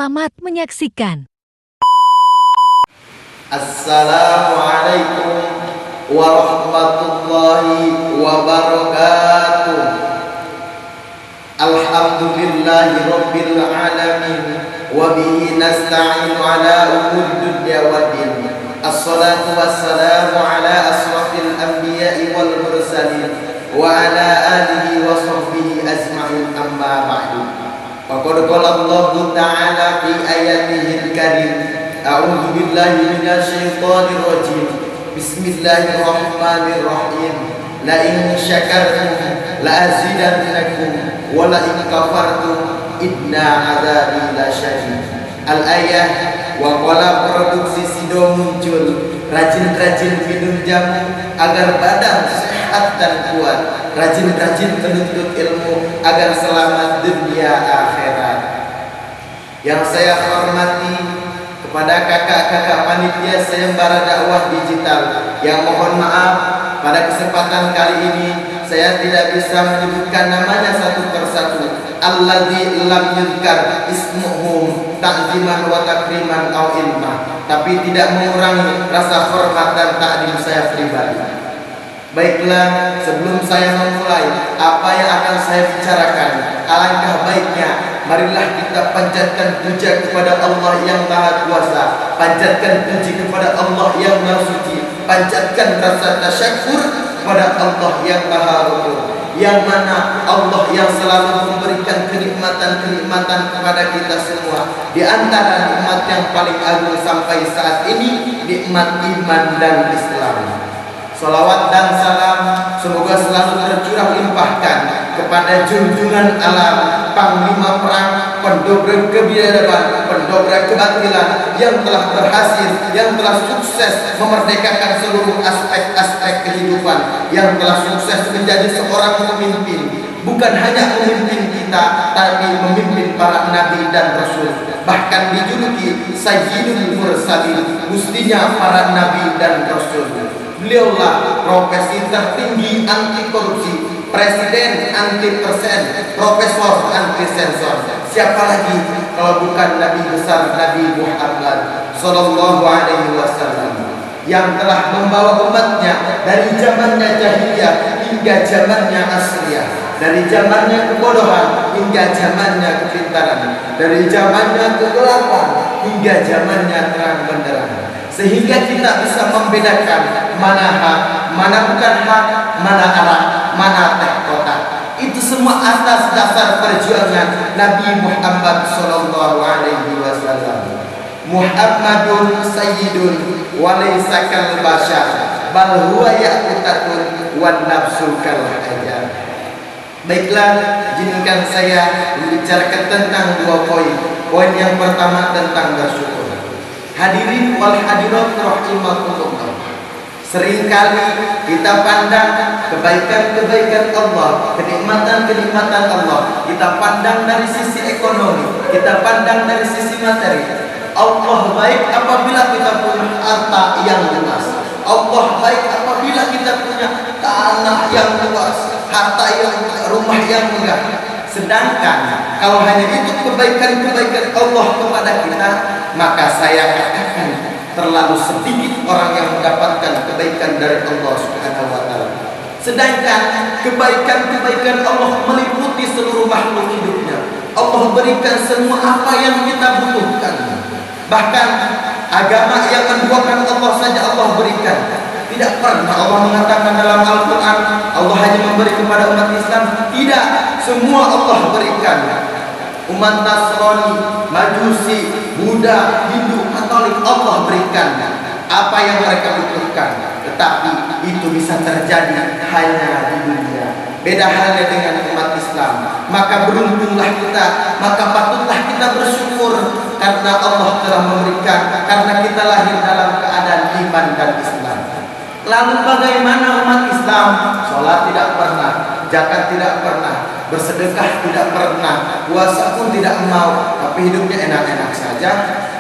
Selamat menyaksikan. Assalamualaikum warahmatullahi wabarakatuh. Alhamdulillahi rabbil alamin wa bihi nasta'inu ala umuri dunya waddin. Assalatu wassalamu ala asrafil anbiya'i wal mursalin wa ala alihi wa sahbihi ajma'in, amma ba'du. Faqad qala Allahu ta'ala fi ayatihil karim, a'udzu billahi minasy syaithanir rajim. Bismillahirrahmanirrahim. La in syakartum la azidannakum wa la in kafartum inna 'adzabi lasyadid. Al-ayah. Wa qala produksi sido muncul, rajin-rajin minum jamu agar badan sehat dan kuat, rajin-rajin menuntut ilmu agar selamat dunia akhirat. Yang saya hormati kepada kakak-kakak panitia sayembara dakwah digital, yang mohon maaf pada kesempatan kali ini saya tidak bisa menyebutkan namanya satu persatu. Alladzi lam yuzkar ismuhum ta'ziman wa takriman aw ilma, tapi tidak mengurangi rasa hormat dan takdim saya pribadi. Baiklah, sebelum saya memulai apa yang akan saya bicarakan, alangkah baiknya marilah kita panjatkan puja kepada Allah yang Maha Kuasa, panjatkan puji kepada Allah yang Maha Suci, panjatkan rasa tasyukur kepada Allah yang Maha Ghafur, yang mana Allah yang selalu memberikan kenikmatan-kenikmatan kepada kita semua. Di antara nikmat yang paling agung sampai saat ini, nikmat iman dan Islam. Salawat dan salam semoga selalu tercurah limpahkan kepada junjungan alam, panglima perang, pendobrak kebiadaban, pendobrak kebatilan, yang telah berhasil, yang telah sukses memerdekakan seluruh aspek-aspek kehidupan, yang telah sukses menjadi seorang pemimpin. Bukan hanya memimpin kita, tapi memimpin para nabi dan rasul, bahkan dijuluki Sayyidul Mursalin, mustinya para nabi dan rasul. Beliaulah profesi tertinggi anti korupsi, presiden anti persen, profesor anti sensor. Siapa lagi kalau bukan Nabi besar Nabi Muhammad sallallahu alaihi wasallam, yang telah membawa umatnya dari zamannya jahiliyah hingga zamannya asliyah, dari zamannya kebodohan hingga zamannya kepintaran, dari zamannya kegelapan hingga zamannya terang benderang, sehingga kita bisa membedakan mana hak, mana bukan hak, mana arah, mana teh kotak. Itu semua atas dasar perjuangan Nabi Muhammad sallallahu alaihi wasallam. Muhammadun sayyidun wa laysa kal bashar bal huwa yaqutatun wan nafsu kal hajar. Baiklah, izinkan saya membicarakan tentang dua poin. Poin yang pertama tentang bersyukur. Hadirin wal hadirat rahimakumullah. Seringkali kita pandang kebaikan-kebaikan Allah, kenikmatan-kenikmatan Allah, kita pandang dari sisi ekonomi, kita pandang dari sisi materi. Allah baik apabila kita punya harta yang luas. Allah baik apabila kita punya tanah yang luas, harta yang, rumah yang megah. Sedangkan kalau hanya itu kebaikan-kebaikan Allah kepada kita, maka saya katakan terlalu sedikit orang yang mendapatkan kebaikan dari Allah Subhanahu wa taala. Sedangkan kebaikan-kebaikan Allah meliputi seluruh makhluk hidupnya. Allah berikan semua apa yang kita butuhkan. Bahkan agama yang menduakan Allah saja Allah berikan. Tidak pernah Allah mengatakan dalam Al-Quran Allah hanya memberi kepada umat Islam. Tidak, semua Allah berikan. Umat Nasrani, Majusi, Buddha, Hindu, Katolik, Allah berikan apa yang mereka butuhkan. Tetapi itu bisa terjadi hanya di dunia. Beda halnya dengan umat Islam. Maka beruntunglah kita, maka patutlah kita bersyukur karena Allah telah memberikan, karena kita lahir dalam keadaan iman dan Islam. Lalu bagaimana umat Islam? Sholat tidak pernah, zakat tidak pernah, bersedekah tidak pernah, puasa pun tidak mau, tapi hidupnya enak-enak saja,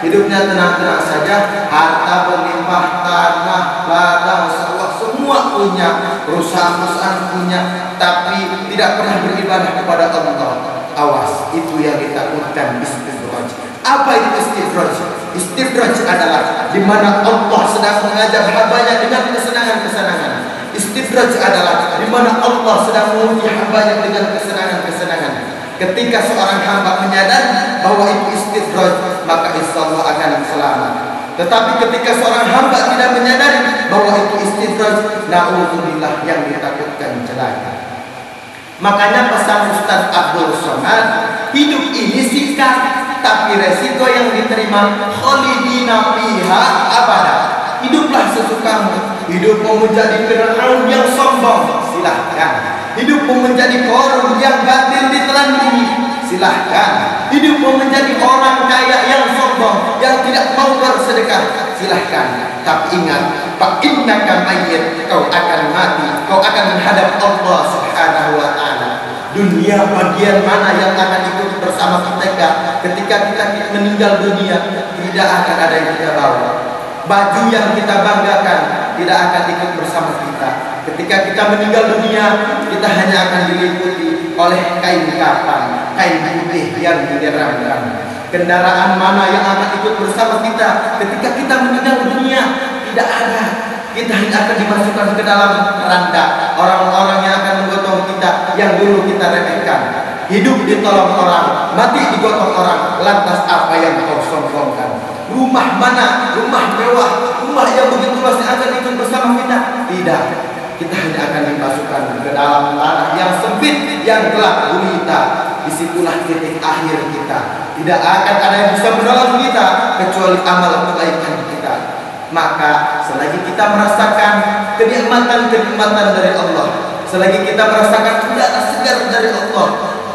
hidupnya tenang-tenang saja, harta berlimpah, tanah, ladang, sawah, semua punya, perusahaan-perusahaan punya, tapi tidak pernah beribadah kepada Allah. Awas, itu yang ditakutkan istidraj. Apa itu istidraj? Istidraj adalah di mana Allah sedang mengajar hambanya dengan kesenangan-kesenangan. Istidraj adalah di mana Allah sedang menguji hambanya dengan kesenangan-kesenangan. Ketika seorang hamba menyadari bahwa itu istidraj, maka insya Allah akan selamat. Tetapi ketika seorang hamba tidak menyadari bahwa itu istidraj, na'udzubillah, yang ditakutkan celaka. Makanya pesan Ustaz Abdul Somad, hidup ini singkat, tapi resiko yang diterima khalidina fiha abada. Hiduplah sesukamu. Hidupmu menjadi Fir'aun yang sombong, silahkan. Hidupmu menjadi Qarun yang batil ditelan bumi, silahkan. Hidupmu menjadi orang kaya yang sombong, yang tidak mau bersedekah, silahkan. Tapi ingat, fa innaka mayyit, kau akan mati, kau akan menghadap Allah Subhanahu wa taala. Dunia bagian mana yang akan ikut bersama kita ketika kita meninggal dunia? Tidak akan ada yang kita bawa. Baju yang kita banggakan tidak akan ikut bersama kita. Ketika kita meninggal dunia, kita hanya akan diliputi oleh kain kafan, kain putih yang menyeramkan. Kendaraan mana yang akan ikut bersama kita ketika kita meninggal dunia? Tidak ada. Kita hanya akan dimasukkan ke dalam keranda orang-orang yang akan menggotong kita, yang dulu kita remehkan. Hidup ditolong orang, mati digotong orang. Lantas apa yang kau sombongkan? Rumah mana? Rumah mewah, rumah yang begitu luas yang akan ikut bersama kita? Tidak. Kita hanya akan dimasukkan ke dalam tanah yang sempit, yang gelap gulita. Disitulah titik akhir kita. Tidak akan ada yang bisa menolong kita kecuali amal kebaikan kita. Maka selagi kita merasakan kenikmatan-kenikmatan dari Allah, selagi kita merasakan udara segar dari Allah,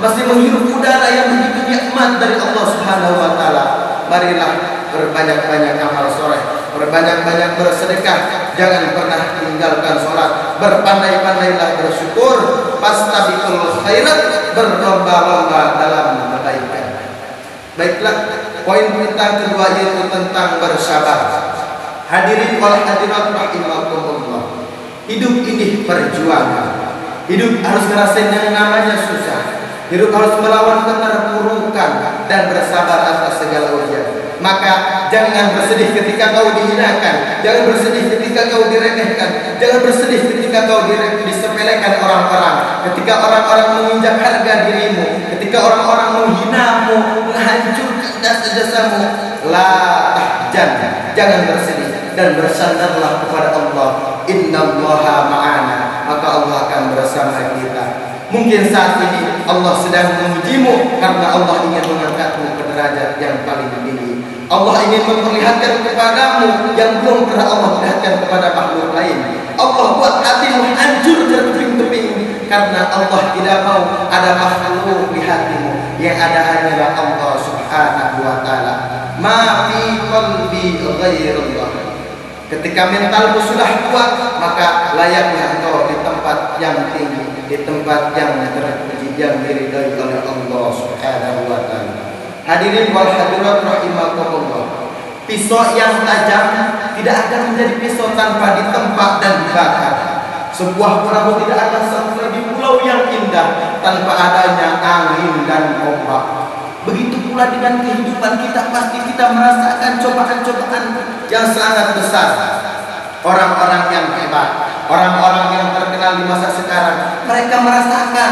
masih menghirup udara yang begitu nikmat dari Allah Subhanahu wa taala, marilah berbanyak-banyak amal soleh, berbanyak-banyak bersedekah, jangan pernah tinggalkan sholat, berpandai-pandailah bersyukur, fastabiqul khairat, berlomba-lomba dalam kebaikan. Baiklah, poin kita kedua yaitu tentang bersabar. Hadirin wal hadirat rahimakumullah. Hidup ini perjuangan. Hidup harus ngerasain yang namanya susah. Hidup harus melawan keterpurukan dan bersabar atas segala ujian. Maka jangan bersedih ketika kau dihinakan, jangan bersedih ketika kau diremehkan, jangan bersedih ketika kau disepelekan orang-orang, ketika orang-orang menginjak harga dirimu, ketika orang-orang menghinamu, menghancurkan jasa-jasamu. La tahzan, jangan bersedih dan bersandarlah kepada Allah. Innallaha ma'ana, maka Allah akan bersama kita. Mungkin saat ini Allah sedang mengujimu karena Allah ingin mengangkatmu ke derajat yang paling tinggi. Allah ingin memperlihatkan kepadamu yang belum pernah Allah perlihatkan kepada makhluk lain. Allah buat hatimu hancur terteping-teping karena Allah tidak mau ada makhluk di hatimu. Yang ada hanyalah Allah Subhanahu wa taala. Ma fi qalbi ghairullah. Ketika mentalmu sudah kuat, maka layaknya engkau di tempat yang tinggi, di tempat yang terpuji, yang diridhai oleh Allah Subhanahu wa taala. Hadirin wal hadirat rahimakumullah. Pisau yang tajam tidak akan menjadi pisau tanpa ditempa dan dibakar. Sebuah perahu tidak akan sampai di pulau yang indah tanpa adanya angin dan ombak. Begitu pula dengan kehidupan kita, pasti kita merasakan cobaan-cobaan yang sangat besar. Orang-orang yang hebat, orang-orang yang terkenal di masa sekarang, mereka merasakan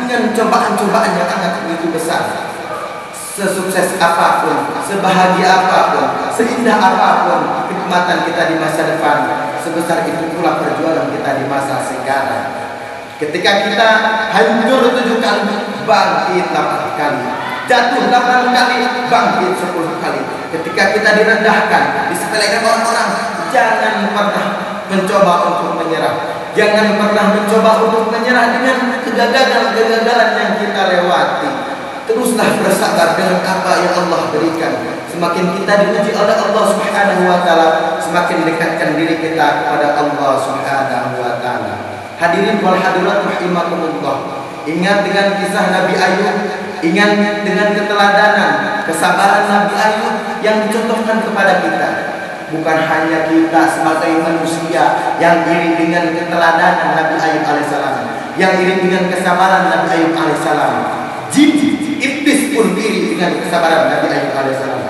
dengan cobaan-cobaan yang sangat begitu besar. Sesukses apapun, sebahagia apapun, seindah apapun kenikmatan kita di masa depan, sebesar itu pula perjuangan kita di masa sekarang. Ketika kita hancur 7 kali, bangkit 8 kali. Jatuh 8 kali, bangkit 10 kali. Ketika kita direndahkan, disepelekan orang-orang, jangan pernah mencoba untuk menyerah. Jangan pernah mencoba untuk menyerah dengan kegagalan-kegagalan yang kita lewati. Teruslah bersabar dengan apa yang Allah berikan. Semakin kita diuji oleh Allah Subhanahu wa taala, semakin dekatkan diri kita kepada Allah Subhanahu wa taala. Hadirin wal hadirat rahimakumullah. Ingat dengan kisah Nabi Ayub, ingat dengan keteladanan, kesabaran Nabi Ayub yang dicontohkan kepada kita. Bukan hanya kita sebagai manusia yang iri dengan keteladanan Nabi Ayub alaihissalam, yang iri dengan kesabaran Nabi Ayub alaihissalam. Jin, iblis pun iri dengan kesabaran Nabi Ayub alaihissalam.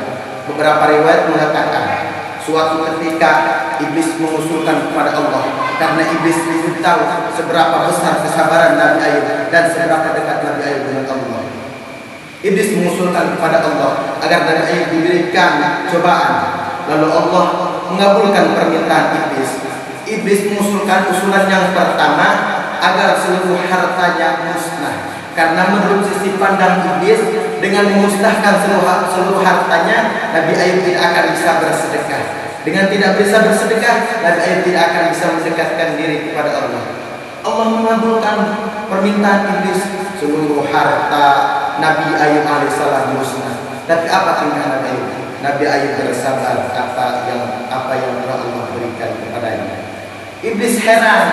Beberapa riwayat mengatakan suatu ketika iblis mengusulkan kepada Allah, karena iblis ingin tahu seberapa besar kesabaran Nabi Ayub dan seberapa dekat Nabi Ayub dengan Allah. Iblis mengusulkan kepada Allah agar Nabi Ayub diberikan cobaan. Lalu Allah mengabulkan permintaan iblis. Iblis mengusulkan usulan yang pertama agar seluruh hartanya musnah. Karena menurut sisi pandang iblis, dengan memusnahkan seluruh hartanya, Nabi Ayub tidak akan bisa bersedekah. Dengan tidak bisa bersedekah, Nabi Ayub tidak akan bisa mendekatkan diri kepada Allah. Allah mengabulkan permintaan iblis, seluruh harta Nabi Ayub alaihissalam musnah. Tapi apa tingkah Nabi Ayub? Nabi Ayub bersabar apa yang telah Allah berikan kepadanya. Iblis heran.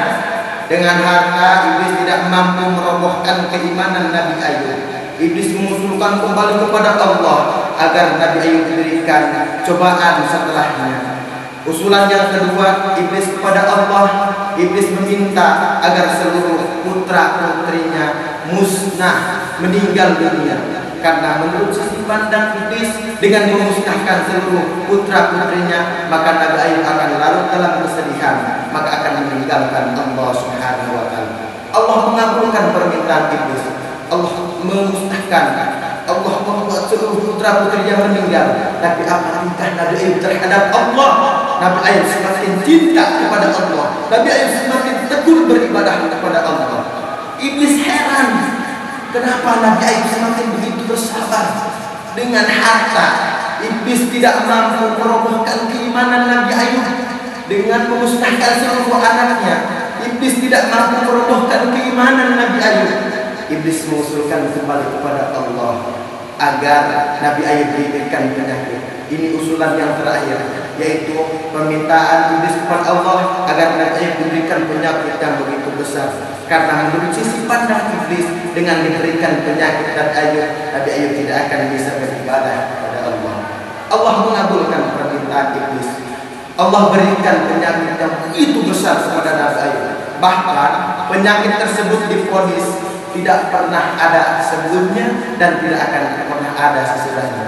Dengan harta, iblis tidak mampu merobohkan keimanan Nabi Ayub. Iblis mengusulkan kembali kepada Allah agar Nabi Ayub diberikan cobaan setelahnya. Usulan yang kedua, iblis kepada Allah. Iblis meminta agar seluruh putra-putrinya musnah, meninggal dunia. Karena menurut sisi pandang iblis, dengan memusnahkan seluruh putra-putrinya, maka Nabi Ayub akan larut dalam kesedihan, maka akan meninggalkan Allah Subhanahu wa Ta'ala. Allah mengabulkan permintaan iblis. Allah memusnahkan, Allah membuat seluruh putra-putrinya meninggal. Tapi apa tingkah Nabi Ayub terhadap Allah? Nabi Ayub semakin cinta kepada Allah. Nabi Ayub semakin tekun beribadah kepada Allah. Iblis heran, kenapa Nabi Ayub semakin begitu bersabar dengan harta. Iblis tidak mampu merobohkan keimanan Nabi Ayub dengan memusnahkan seluruh anaknya. Iblis tidak mampu merobohkan keimanan Nabi Ayub. Iblis mengusulkan kembali kepada Allah agar Nabi Ayub diberikan penyakit. Ini usulan yang terakhir, yaitu permintaan iblis kepada Allah agar Nabi Ayub diberikan penyakit yang begitu besar. Karena menurut sisi pandang iblis, dengan diberikan penyakit Nabi Ayub tidak akan bisa beribadah kepada Allah. Allah mengabulkan permintaan iblis. Allah berikan penyakit yang begitu besar kepada Nabi Ayub. Bahkan penyakit tersebut divonis tidak pernah ada sebelumnya dan tidak akan pernah ada sesudahnya.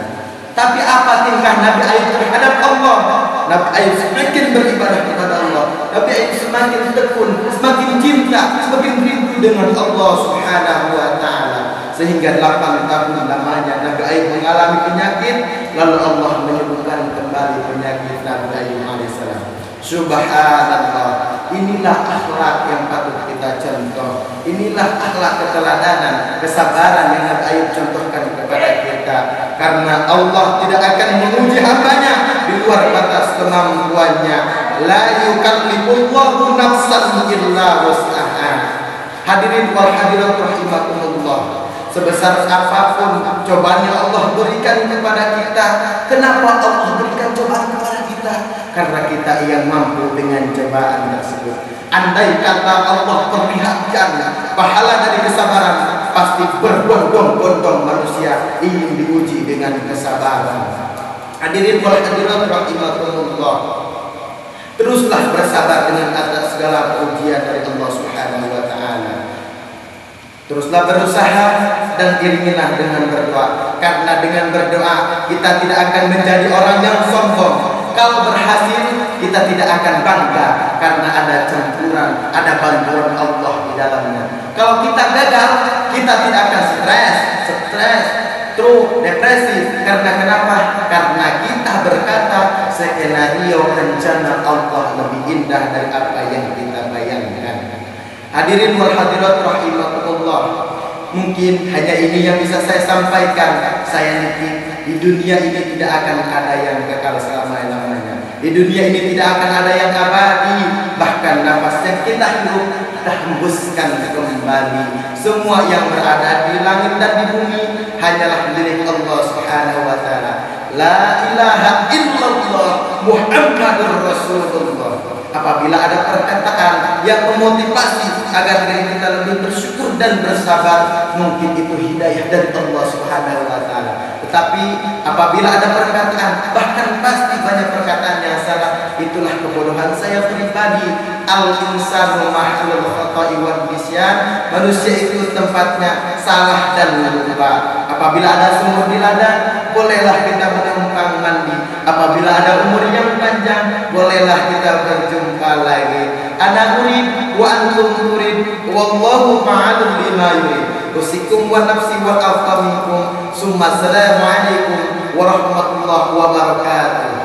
Tapi apa tingkah Nabi Ayub terhadap Allah? Nabi Ayub semakin beribadah kepada Allah. Nabi Ayub semakin tekun, semakin cinta, semakin rindu dengan Allah Subhanahu wa Ta'ala. Sehingga 8 tahun lamanya Nabi Ayub mengalami penyakit, lalu Allah menyembuhkan kembali penyakit Nabi Ayub alaihissalam. Subhanallah, inilah akhlak yang patut kita contoh. Inilah akhlak keteladanan, kesabaran yang Nabi Ayub contohkan kepada kita. Karena Allah tidak akan menguji hambanya di luar batas kemampuannya. La yukallifullahu nafsan illa wus'aha. Hadirin wal hadirat rahimakumullah. Sebesar apapun cobaan yang Allah berikan kepada kita, kenapa Allah berikan cobaan kepada kita? Karena kita yang mampu dengan cobaan tersebut. Andai kata Allah perlihatkan pahala dari kesabaran, pasti berbondong-bondong manusia ingin diuji dengan kesabaran. Hadirin wal hadirat rahimakumullah. Teruslah bersabar dengan atas segala ujian dari Allah Subhanahu wa Ta'ala. Teruslah berusaha dan iringilah dengan berdoa. Karena dengan berdoa kita tidak akan menjadi orang yang sombong. Kalau berhasil kita tidak akan bangga karena ada campuran, ada bantuan Allah di dalamnya. Kalau kita gagal, kita tidak akan stres, depresi. Karena kenapa? Karena kita berkata skenario rencana Allah lebih indah dari apa yang kita bayangkan. Hadirin wal hadirat rahimakumullah. Mungkin hanya ini yang bisa saya sampaikan. Saya nitip, di dunia ini tidak akan ada yang kekal selama-lamanya. Di dunia ini tidak akan ada yang abadi. Bahkan nafas yang kita hirup kita hembuskan kembali. Semua yang berada di langit dan di bumi hanyalah milik Allah Subhanahu wa Ta'ala. La ilaha illallah Muhammadur Rasulullah. Apabila ada perkataan yang memotivasi agar diri kita lebih bersyukur dan bersabar, mungkin itu hidayah dari Allah Subhanahu wa Ta'ala. Tetapi apabila ada perkataan, bahkan pasti banyak perkataan yang salah, itulah kebodohan saya pribadi. Al-insanu mahlul khata'i wal nisyan. Manusia itu tempatnya salah dan lupa. Apabila ada sumur di ladang, bolehlah kita menumpang mandi. Apabila ada umur yang panjang, bolehlah kita berjumpa lagi. Ana urid wa antum turid, wallahu ma'alum bima yurid. Usikum wa nafsi wa afqa minkum. Summa assalamu alaikum warahmatullahi wabarakatuh.